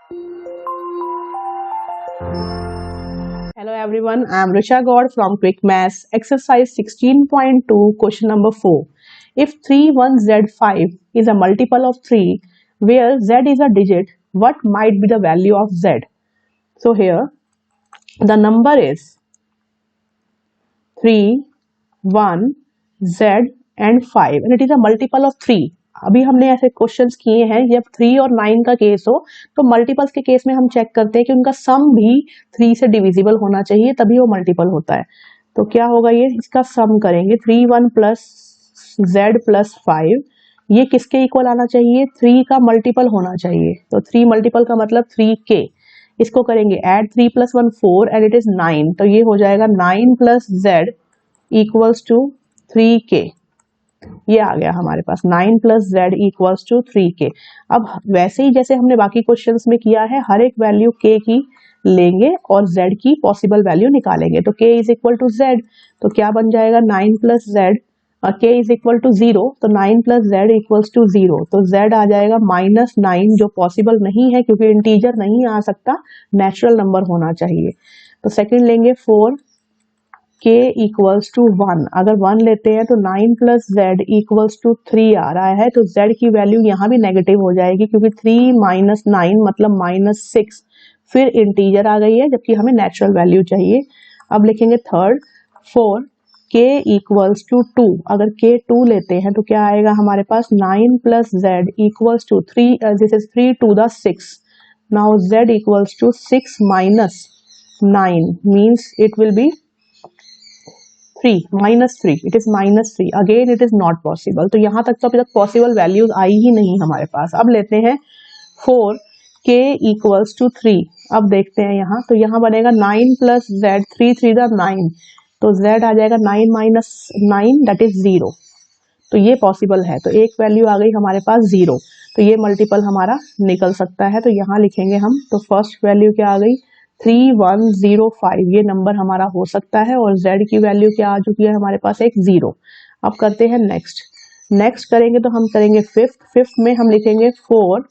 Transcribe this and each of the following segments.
Hello everyone, I am Risha Gaur from Quick Maths, exercise 16.2, question number 4. If 31z5 is a multiple of 3, where z is a digit, what might be the value of z? So here, the number is 3, 1, z and 5 and it is a multiple of 3. अभी हमने ऐसे questions किए हैं, जब 3 और 9 का case हो तो मल्टीपल्स के केस में हम चेक करते हैं कि उनका सम भी 3 से डिविजिबल होना चाहिए, तभी वो मल्टीपल होता है। तो क्या होगा, ये इसका सम करेंगे 3 1 प्लस z प्लस 5, ये किसके इक्वल आना चाहिए, 3 का मल्टीपल होना चाहिए। तो 3 मल्टीपल का मतलब 3k, इसको करेंगे add 3 plus 1 4 and it is 9, तो ये हो जाएगा 9 plus z equals to 3k। ये आ गया हमारे पास 9 plus Z equals to 3k। अब वैसे ही जैसे हमने बाकी क्वेश्चंस में किया है, हर एक वैल्यू k की लेंगे और z की पॉसिबल वैल्यू निकालेंगे। तो k is equal to z, तो क्या बन जाएगा 9 plus Z, k is equal to 0, तो 9 प्लस जेड इक्वल्स टू 0, तो z आ जाएगा -9, जो पॉसिबल नहीं है क्योंकि इंटीजर नहीं आ सकता, नेचुरल नंबर होना चाहिए। तो सेकंड लेंगे 4 k इक्वल्स टू 1, अगर 1 लेते हैं तो 9 प्लस जेड इक्वल्स टू 3 आ रहा है, तो z की वैल्यू यहाँ भी नेगेटिव हो जाएगी क्योंकि 3 माइनस 9 मतलब -6, फिर इंटीजर आ गई है जबकि हमें नेचुरल वैल्यू चाहिए। अब लिखेंगे थर्ड 4 k इक्वल्स टू 2, अगर k 2 लेते हैं तो क्या आएगा हमारे पास 9 plus Z equals to 3, this is 3 to the 6, now z equals to 6 minus 9 means it will be 3 -3, it is -3, again it is not possible. तो यहाँ तक तो अभी तक पॉसिबल वैल्यूज आई ही नहीं हमारे पास। अब लेते हैं 4 k इक्वल्स टू 3, अब देखते हैं यहाँ, तो यहाँ बनेगा 9 प्लस जेड, 3 3 द 9, तो z आ जाएगा 9 माइनस 9 दैट इज 0, तो ये पॉसिबल है। तो एक वैल्यू आ गई हमारे पास 0, तो ये मल्टीपल हमारा निकल सकता है। तो यहाँ लिखेंगे हम, तो फर्स्ट वैल्यू क्या आ गई 3105, ये नंबर हमारा हो सकता है और z की वैल्यू क्या आ चुकी है हमारे पास, एक 0। अब करते हैं नेक्स्ट करेंगे तो हम करेंगे फिफ्थ में हम लिखेंगे 4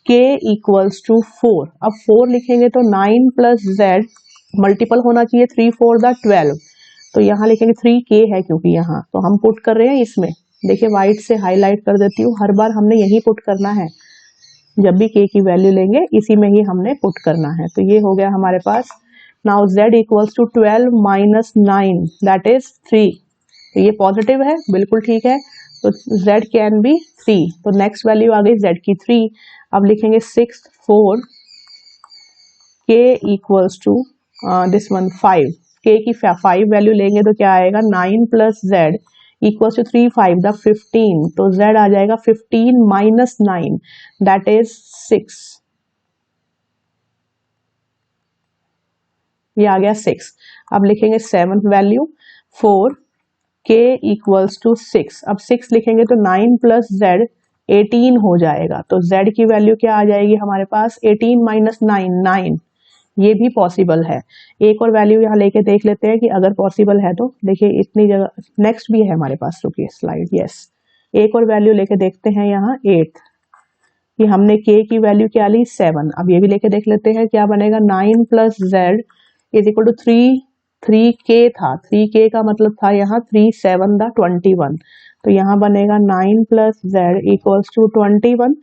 k इक्वल्स टू 4, अब 4 लिखेंगे तो 9 प्लस z मल्टीपल होना चाहिए 3 4 द 12, तो यहाँ लिखेंगे 3k है क्योंकि यहाँ, तो हम पुट कर रहे हैं इसमें, देखिए व्हाइट से हाईलाइट कर देती हूँ, हर बार हमने यही पुट करना है, जब भी k की वैल्यू लेंगे इसी में ही हमने पुट करना है। तो ये हो गया हमारे पास, now z equals to 12 minus 9 that is 3, तो ये पॉजिटिव है, बिल्कुल ठीक है, तो z कैन बी 3, तो नेक्स्ट वैल्यू आ गई z की 3। अब लिखेंगे 6 4 k equals to this one 5, k की 5 वैल्यू लेंगे तो क्या आएगा 9 plus z equals to 3 5 the 15, तो z आ जाएगा 15 माइनस 9 दैट इज 6, ये आ गया 6। अब लिखेंगे 7th value 4 k equals to 6, अब 6 लिखेंगे तो 9 प्लस z 18 हो जाएगा, तो z की वैल्यू क्या आ जाएगी हमारे पास 18 माइनस 9, ये भी पॉसिबल है। एक और वैल्यू यहाँ लेके देख लेते हैं कि अगर पॉसिबल है तो, देखिए इतनी जगह नेक्स्ट भी है हमारे पास, रुकिए स्लाइड, यस एक और वैल्यू लेके देखते हैं यहाँ 8, कि हमने k की वैल्यू क्या ली 7, अब ये भी लेके देख लेते हैं क्या बनेगा 9 plus z is equal to 3k था, 3k का मतलब था यहाँ 3 7 द 21, तो यहाँ बनेगा 9 प्लस z इक्वल्स टू 21,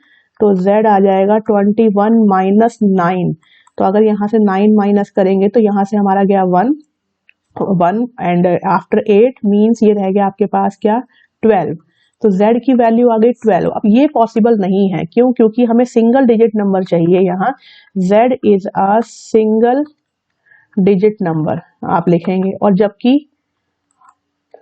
तो z आ जाएगा 21 माइनस 9, तो अगर यहाँ से 9 माइनस करेंगे तो यहाँ से हमारा गया 1 एंड आफ्टर 8 मीन्स ये रह गया आपके पास क्या 12, तो z की वैल्यू आ गई 12। अब ये पॉसिबल नहीं है, क्यों, क्योंकि हमें सिंगल डिजिट नंबर चाहिए, यहाँ z is a single digit number आप लिखेंगे, और जबकि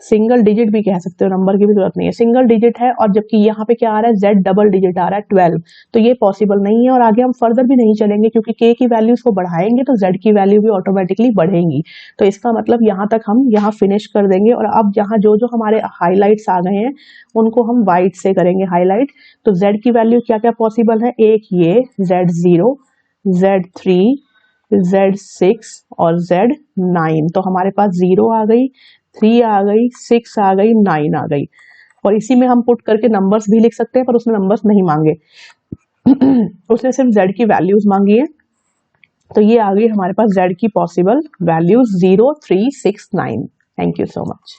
सिंगल डिजिट भी कह सकते हो, नंबर की भी जरूरत नहीं है, सिंगल डिजिट है, और जबकि यहाँ पे क्या आ रहा है z डबल डिजिट आ रहा है 12, तो ये पॉसिबल नहीं है। और आगे हम फर्दर भी नहीं चलेंगे क्योंकि k की वैल्यूज को बढ़ाएंगे तो z की वैल्यू भी ऑटोमेटिकली बढ़ेंगी, तो इसका मतलब यहाँ तक हम यहाँ फिनिश कर देंगे। और अब यहाँ जो जो हमारे हाईलाइट्स आ गए हैं उनको हम वाइट से करेंगे हाईलाइट, तो z की वैल्यू क्या क्या पॉसिबल है, एक ये z0 z3 z6 और z9, तो हमारे पास 0 आ गई, 3 आ गई, 6 आ गई, 9 आ गई, और इसी में हम पुट करके नंबर्स भी लिख सकते हैं, पर उसने नंबर्स नहीं मांगे उसने सिर्फ z की वैल्यूज मांगी है, तो ये आ गई हमारे पास z की possible values 0, 3, 6, 9। Thank you so much.